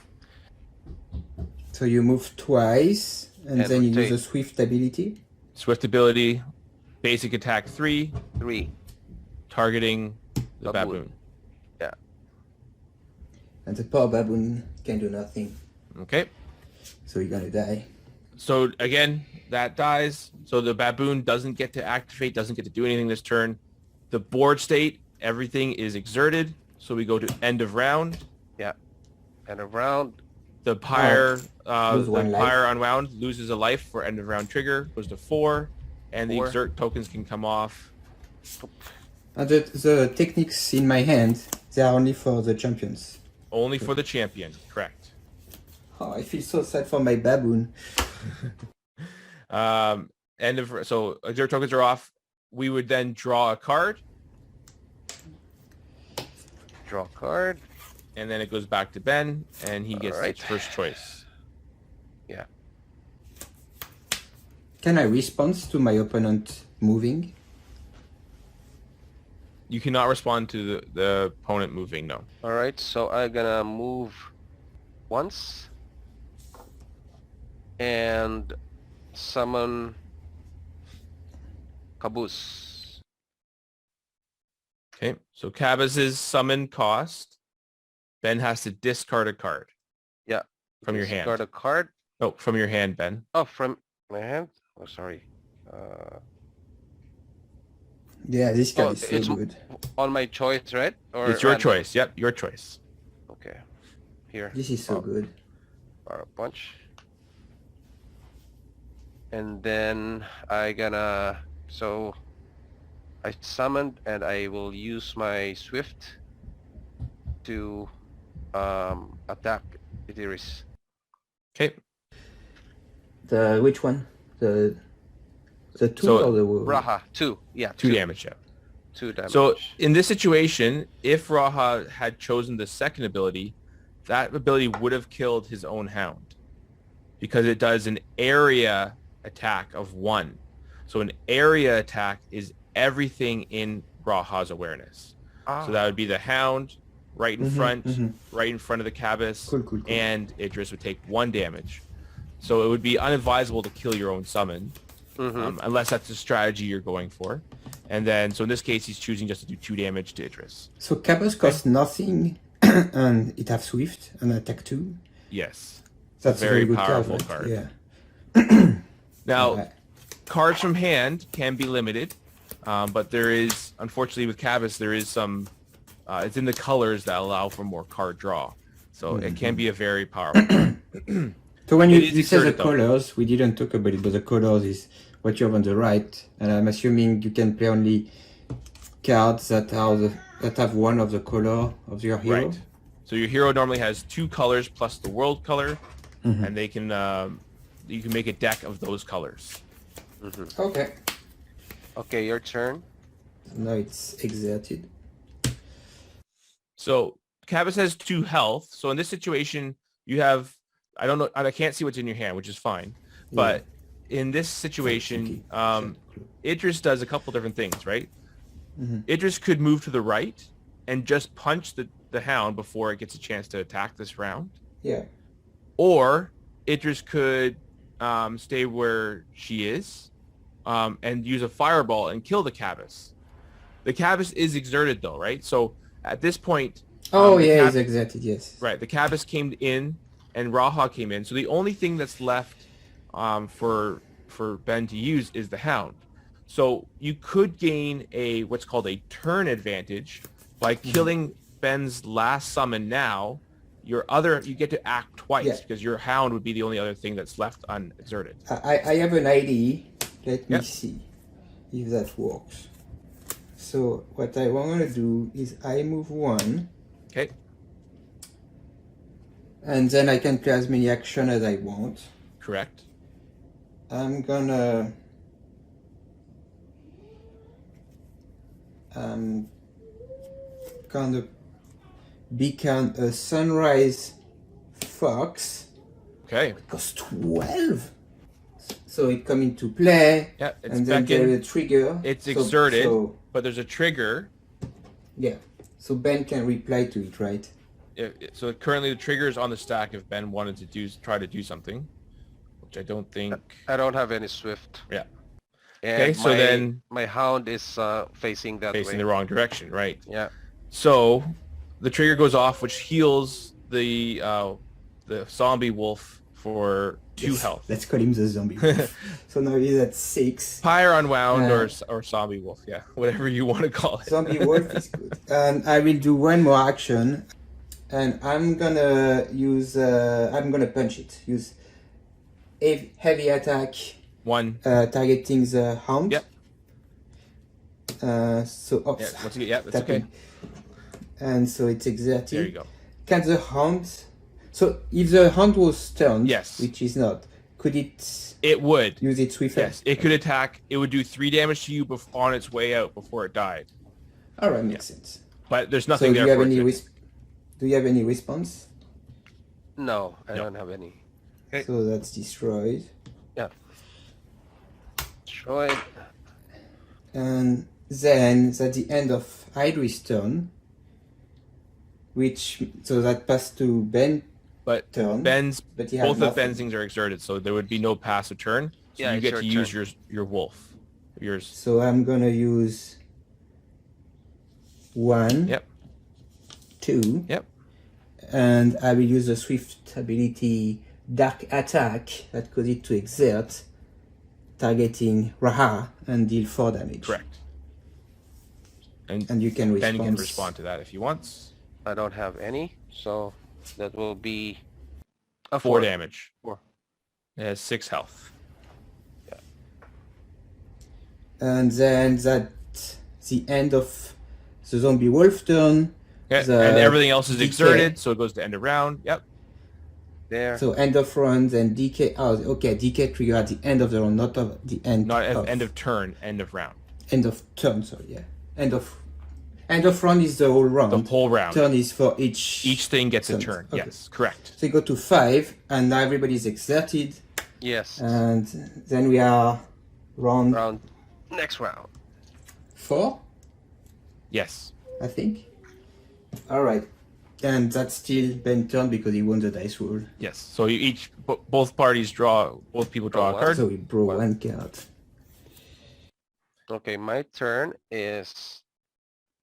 So you move twice, and then you use a Swift ability. Swift ability, basic attack 3, 3. targeting the Baboon. baboon. Yeah. And the poor baboon can do nothing. Okay. So you're gonna die. So again, that dies. So the baboon doesn't get to activate, doesn't get to do anything this turn. The board state, everything is exerted. So we go to end of round. Yeah. End of round. The pyre, Lose 1 life. pyre unwound loses a life for end of round trigger, goes to 4, and the 4. exert tokens can come off. And the techniques in my hand, they are only for the champions. Only for the champion, correct. Oh, I feel so sad for my baboon. So exert tokens are off. We would then draw a card, Draw a card. and then it goes back to Ben, and he gets Alright. his first choice. Yeah. Can I respond to my opponent moving? You cannot respond to the opponent moving, no. All right. So I'm gonna move once and summon Caboose. Okay, so Cabaz's summon cost. Ben has to discard a card. Yeah. From your hand. Discard a card. Oh, from your hand, Ben. Oh, from my hand. Oh, sorry. Yeah, this card Oh, is so it's good. on my choice, right? Or It's your random? choice. Yep, your choice. Okay. Here. This is so good. Fire a punch. And then I I summoned, and I will use my Swift to attack Idris. Okay. Which one? The two So, or the Raha, 2. Yeah, 2 damage. Yeah. 2 damage. So in this situation, if Raha had chosen the second ability, that ability would have killed his own hound because it does an area attack of 1. So an area attack is everything in Raha's awareness. So that would be the hound right in front, right in front of the Cabas, Cool. and Idris would take 1 damage. So it would be unadvisable to kill your own summon, unless that's the strategy you're going for. And then, so in this case, he's choosing just to do 2 damage to Idris. So Cabas costs nothing, and it have Swift and attack 2. Yes. That's a very good powerful card. card. Yeah. Now, cards from hand can be limited, but there is, unfortunately with Cabas, there is some, it's in the colors that allow for more card draw. So it can be a very powerful card. So when It you is say the exerted, though. colors, we didn't talk about it, but the colors is what you have on the right, and I'm assuming you can play only cards that have one of the color of your hero. Right. So your hero normally has 2 colors plus the world color, and they can you can make a deck of those colors. Okay. Okay, your turn. Now it's exerted. So Cabas has 2 health. So in this situation, you have, I don't know, I can't see what's in your hand, which is fine. But in this situation, Idris does a couple different things, right? Idris could move to the right and just punch the hound before it gets a chance to attack this round. Yeah. Or Idris could stay where she is and use a fireball and kill the Cabas. The Cabas is exerted though, right? So at this point... it's exerted, yes. Right, the Cabas came in and Raha came in. So the only thing that's left for Ben to use is the hound. So you could gain what's called a turn advantage by killing Ben's last summon now. You get to act twice because your hound would be the only other thing that's left unexerted. I have an idea. Let me see if that works. So what I want to do is I move 1. Okay. And then I can play as many actions as I want. Correct. I'm gonna become a sunrise fox. Okay. It costs 12. So it come into play. Yeah, it's and then back in. there is a trigger. It's exerted, So, but there's a trigger. yeah. So Ben can reply to it, right? So currently the trigger is on the stack if Ben wanted to try to do something, which I don't think. I don't have any Swift. Yeah. And Okay, so then my hound is facing that facing way. the wrong direction, right? Yeah. So the trigger goes off, which heals the zombie wolf for 2 health. Let's call him the zombie wolf. So now he's at 6. Pyre unwound or zombie wolf, yeah, whatever you want to call it. Zombie wolf is good. And I will do one more action. And I'm gonna use, I'm gonna punch it. Use a heavy attack. 1. Targeting the hound. Yep. So, Yeah, once again, that's okay. And so it's exerted. There you go. Can the hound... So if the hound was stunned, Yes. which is not, could it It would. use its swift? Yes, it could attack. It would do 3 damage to you on its way out before it died. All right, makes sense. But there's So nothing do there you have for any it to... do you have any response? No, I don't have any. Okay. So that's destroyed. Yeah. Destroyed. And then at the end of Idris' turn, so that passed to Ben. But Turn, Ben's but he has both of nothing. Ben's things are exerted, so there would be no passive turn. So Yeah, you it's get your to use turn. your wolf. Yours. So I'm gonna use 1, Yep. 2, Yep. and I will use the swift ability Dark Attack that causes it to exert, targeting Raha and deal 4 damage. Correct. And you can Ben respond. can respond to that if he wants. I don't have any, so that will be a 4 damage. 4. It has 6 health. And then the end of the zombie wolf turn. Okay. The And everything else is decay. exerted, so it goes to end of round. Yep. There. So end of round and decay. Oh, okay. Decay trigger at the end of the round, not of the end. Not at end of turn, end of round. End of turn. Sorry, yeah. End of round is the whole round. The whole round. Turn is for each. Each thing gets a turn. turn. Okay. Yes, correct. So you go to 5, and now everybody's exerted, Yes. and then we are round Next round. 4, Yes. I think. All right, and that's still Ben turn because he won the dice roll. Yes. So you each, both people draw a one. card. So we draw one card. Okay, my turn is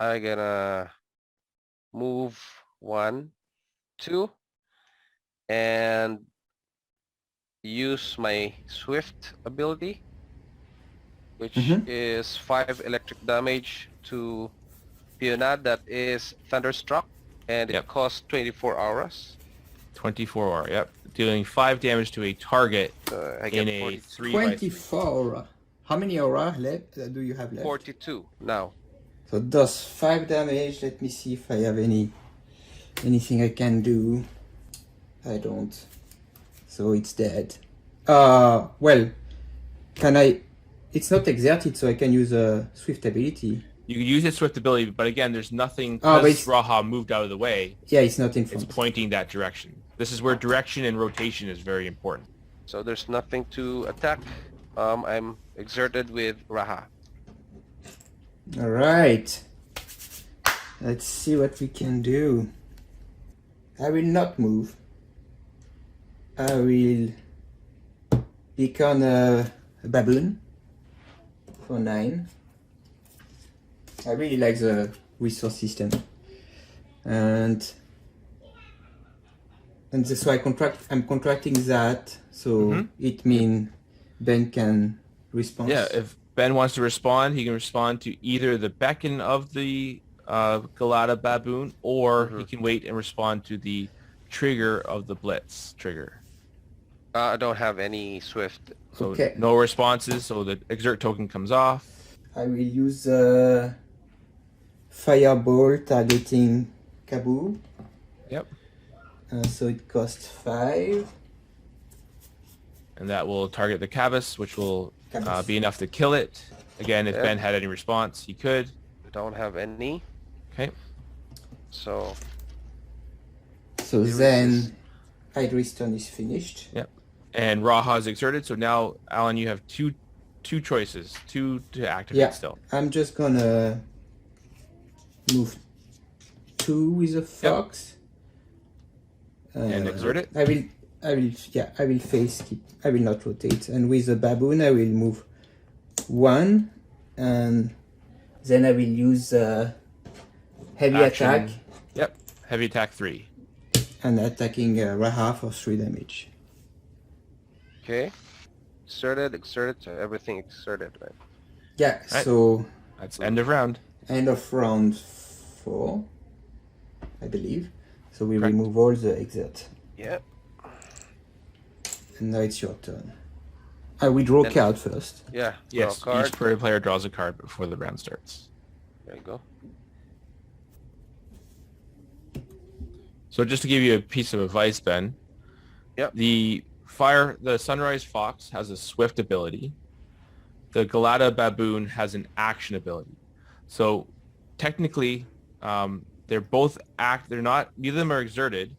I gonna move 1, 2, and use my Swift ability, which is 5 electric damage to Fiona that is Thunderstruck, and it Yep. costs 24 auras. 24 aura. Yep. Dealing 5 damage to a target I get in a 40 24 aura. How many aura left do you have left? 42 now. So it does 5 damage. Let me see if I have anything I can do. I don't. So it's dead. Well, can I? It's not exerted, so I can use a Swift ability. You can use its Swift ability, but again, there's nothing, Oh, but because Raha moved out of the way, Yeah, it's not in it's front. pointing that direction. This is where direction and rotation is very important. So there's nothing to attack. I'm exerted with Raha. All right. Let's see what we can do. I will not move. I will become a baboon for 9. I really like the resource system, and so I'm contracting that, so it means Ben can respond. Yeah, if Ben wants to respond, he can respond to either the beckon of the Galata baboon, or he can wait and respond to the trigger of the blitz trigger. I don't have any Swift. So Okay. no responses, so the exert token comes off. I will use fireball targeting Kabu. Yep. So it costs 5. And that will target the Cabus, which will Cabus. be enough to kill it. Again, if Yep. Ben had any response, he could. Don't have any. Okay. So So then Idris' turn is finished. Yep. And Raha is exerted, so now, Alan, you have two choices, 2 to activate Yeah. still. I'm just gonna move 2 with a fox. And exert it? I will face keep. I will not rotate. And with the baboon, I will move 1, and then I will use heavy Action. attack Yep. Heavy attack 3. and attacking Raha for 3 damage. okay, exerted, so everything exerted, right? Yeah. Right. So That's end of round. end of round 4, I believe. So we Correct. remove all the exert. Yep. And now it's your turn. I will draw a Then- card first. Yeah. Yes, Draw a card. each player draws a card before the round starts. There you go. So just to give you a piece of advice, Ben. Yep. The Sunrise Fox has a swift ability. The Galata Baboon has an action ability. So technically, they're both neither of them are exerted,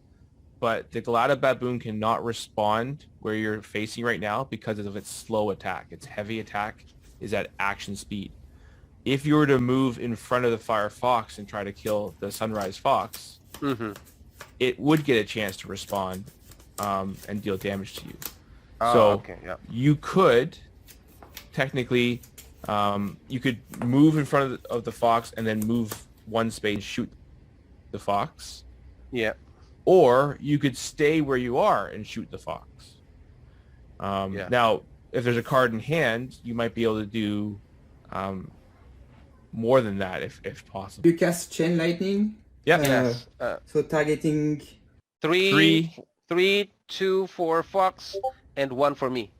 but the Galata Baboon cannot respond where you're facing right now because of its slow attack. Its heavy attack is at action speed. If you were to move in front of the Fire Fox and try to kill the Sunrise Fox, it would get a chance to respond and deal damage to you. Oh, So okay, yeah. you could technically, you could move in front of the fox and then move 1 space and shoot the fox. Yeah. Or you could stay where you are and shoot the fox. Yeah. Now, if there's a card in hand, you might be able to do more than that if possible. You cast Chain Lightning. Yeah. Yes. So targeting. 3, 2 for Fox, and 1 for me.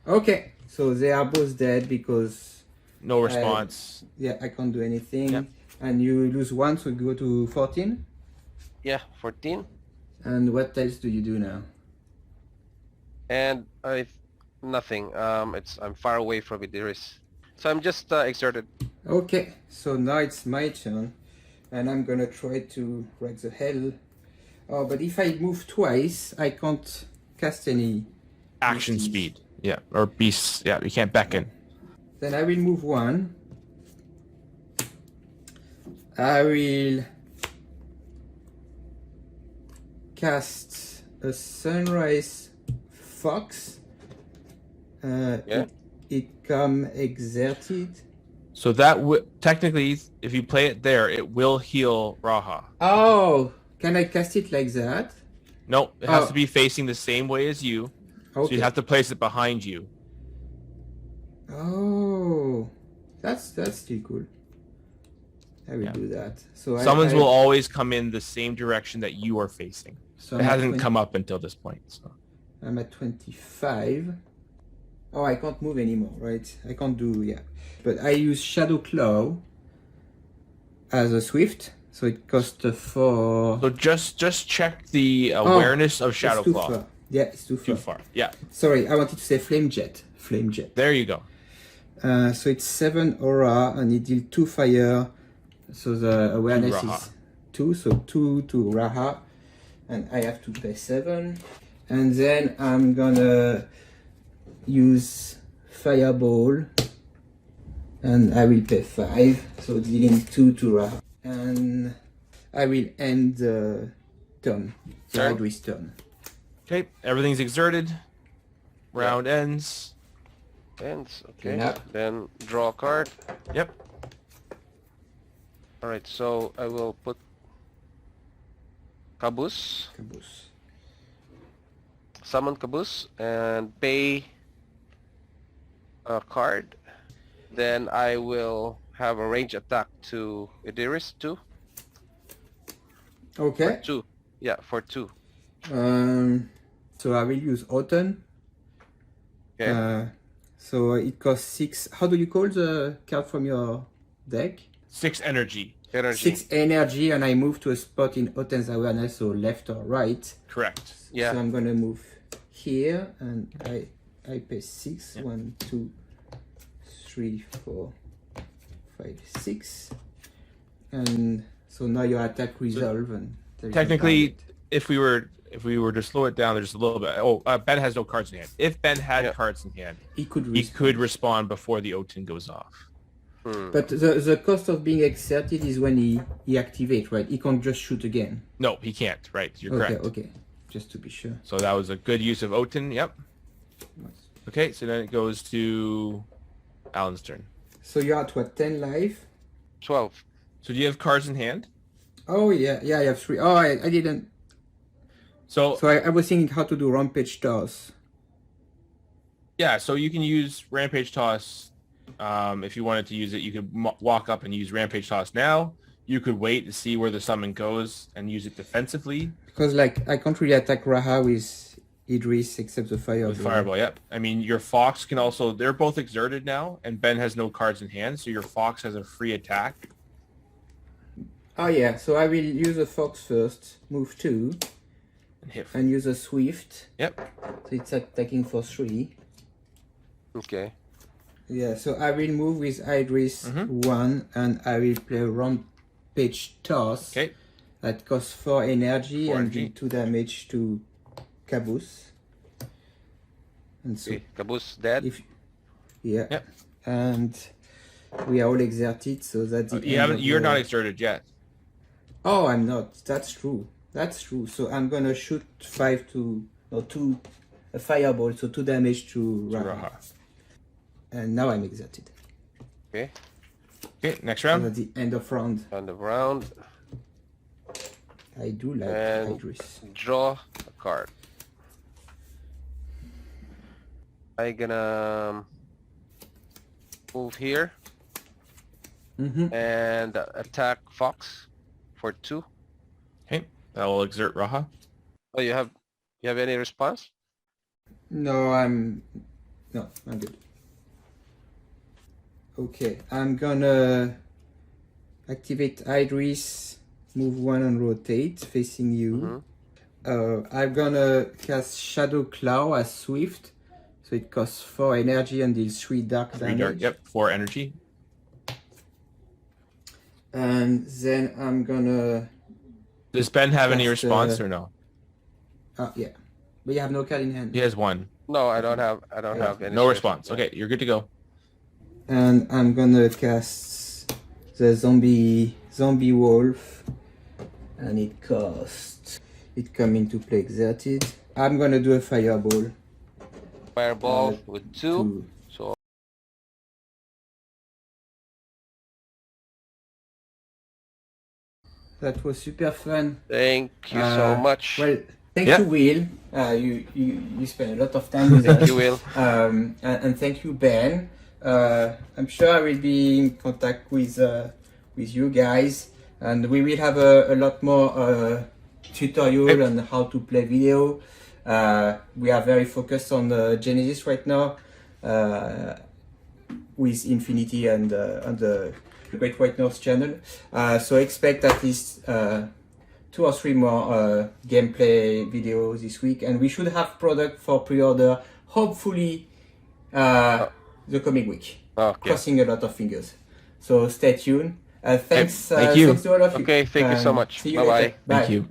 Okay. So they are both dead because no response. Yeah, I can't do anything. Yep. And you lose 1, so you go to 14. Yeah, 14. And what else do you do now? And nothing. I'm far away from it. So I'm just exerted. Okay, so now it's my turn. And I'm gonna try to wreck the hell. Oh, but if I move twice, I can't cast any Action beasties. speed. Yeah, or beasts. Yeah, you can't beckon. Then I will move 1. I will cast a sunrise fox. Yeah. It come exerted. So that technically, if you play it there, it will heal Raha. Oh, can I cast it like that? No, it has Oh. to be facing the same way as you. So Okay. you have to place it behind you. Oh, that's still cool. I will Yeah. do that. So Summons I will always come in the same direction that you are facing. So It I'm at hasn't 20 come up until this point. So. I'm at 25. Oh, I can't move anymore, right? I can't do, yeah. But I use Shadow Claw as a Swift, so it costs 4. So just check the awareness of Shadow it's too Claw. far. Yeah, it's too far. Too far. Yeah. Sorry, I wanted to say Flame Jet. Flame Jet. There you go. So it's 7 aura, and it deals 2 fire. So the awareness Raha. is 2, so 2 to Raha. And I have to pay 7. And then I'm gonna use Fireball. And I will pay 5, so dealing 2 to Raha. And I will end the turn, the Turn. Idris turn. Okay, everything's exerted. Round ends. Ends. Okay. Yeah. Then draw a card. Yep. All right. So I will put Caboose, Caboose. summon Caboose, and pay a card. Then I will have a range attack to Idiris 2. Okay. 2. Yeah, for 2. So I will use Autumn. Okay. So it costs 6. How do you call the card from your deck? 6 energy. Energy. 6 energy, and I move to a spot in Autumn's awareness, so left or right. Correct. Yeah. So I'm gonna move here, and I pay 6. Yep. 1, 2, 3, 4, 5, 6. And so now your attack resolve, and there is no Technically, target. if we were to slow it down, there's a little bit. Oh, Ben has no cards in hand. If Ben had Yeah. cards in hand, he could he respond. could respond before the Oten goes off. But the cost of being exerted is when he activates, right? He can't just shoot again. No, he can't. Right, you're Okay, correct. okay. Just to be sure. So that was a good use of Oten. Yep. Nice. Okay, so then it goes to Alan's turn. So you're at what, 10 life? 12. So do you have cards in hand? Oh yeah, I have 3. Oh, I didn't. So So I was thinking how to do Rampage Toss. yeah, so you can use Rampage Toss. If you wanted to use it, you could walk up and use Rampage Toss now. You could wait to see where the summon goes and use it defensively Because like I can't really attack Raha with Idris except the Fireball. with Fireball. Yep. I mean, your Fox can also. They're both exerted now, and Ben has no cards in hand, so your Fox has a free attack. Oh yeah, so I will use a Fox first, move 2, And hit. and use a Swift. Yep. So it's attacking for 3. Okay. Yeah, so I will move with Idris Mhm. 1, and I will play Rampage Toss. Okay. That costs 4 energy 4 and energy. deal 2 damage to Caboose. And so Okay. Caboose dead. if yeah, Yep. and we are all exerted, so that's the You end haven't. of You're the- not exerted yet. Oh, I'm not. That's true. That's true. So I'm gonna shoot 5 to or 2 a fireball, so 2 damage to Raha. Raha. And now I'm exerted. Okay. Okay. Next So round. at the end of round, End of round. I do like And- Idris. Draw a card. I gonna move here Mm-hmm. and attack Fox for 2. Okay. That will exert Raha. Oh, you have any response? No, I'm good. Okay, I'm gonna activate Idris, move 1 and rotate, facing you. I'm gonna cast Shadow Claw as Swift, so it costs 4 energy and deals 3 dark 3 damage. dark, yep, 4 energy. And then I'm gonna... Does Ben have any Cast, response or no? yeah. But you have no card in hand. He has 1. No, I don't have any. No response. Okay, you're good to go. And I'm gonna cast the zombie wolf, and it costs. It come into play exerted. I'm gonna do a fireball. Fireball with 2. to- So That was super fun. thank you so much. Well, thank Yeah. you, Will. You spent a lot of time with Thank us. you, Will. And thank you, Ben. I'm sure I will be in contact with you guys, and we will have a lot more tutorial on how to play video. We are very focused on Genesis right now, with Infinity and on the Great White North channel. So expect at least 2 or 3 more gameplay videos this week, and we should have product for pre-order hopefully the coming week. Okay. Crossing a lot of fingers. So stay tuned. Thanks. Thank you. Thanks to all of you. Okay, thank you so much. See you Bye-bye. later. Bye. Thank you.